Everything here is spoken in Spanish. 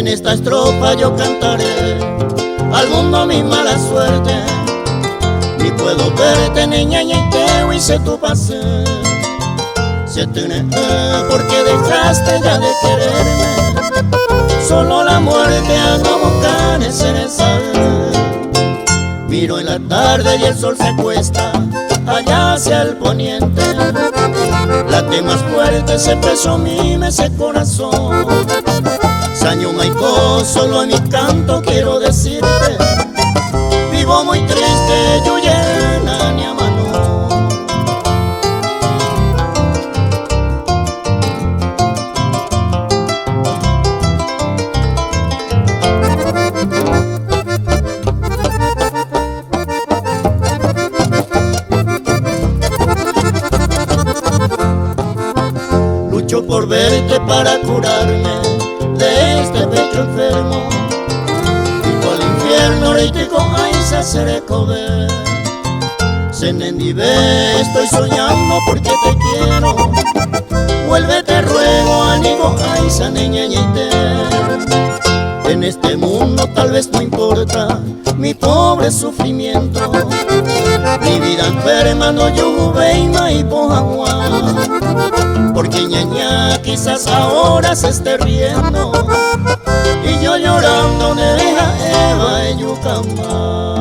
En esta estrofa yo cantaré al mundo mi mala suerte. Ni puedo verte, niña, y te hice tu pase. Se tiene porque dejaste ya de quererme. Solo la muerte hago buscar cereza. Miro en la tarde y el sol se acuesta allá hacia el poniente. Late más fuerte ese peso mime ese corazón. Saño Maicó, solo en mi canto quiero decirte: vivo muy triste, Yuyena ni a mano. Lucho por verte para curarme de este pecho enfermo. Digo al infierno reitico ay se acerco ver. Senendive estoy soñando porque te quiero. Vuelve te ruego anigo ay sa niñañite. En este mundo tal vez no importa mi pobre sufrimiento. Mi vida enferma no yuve y maipo agua. Porque ñaña quizás ahora se esté riendo y yo llorando de vieja Eva en Yucamán.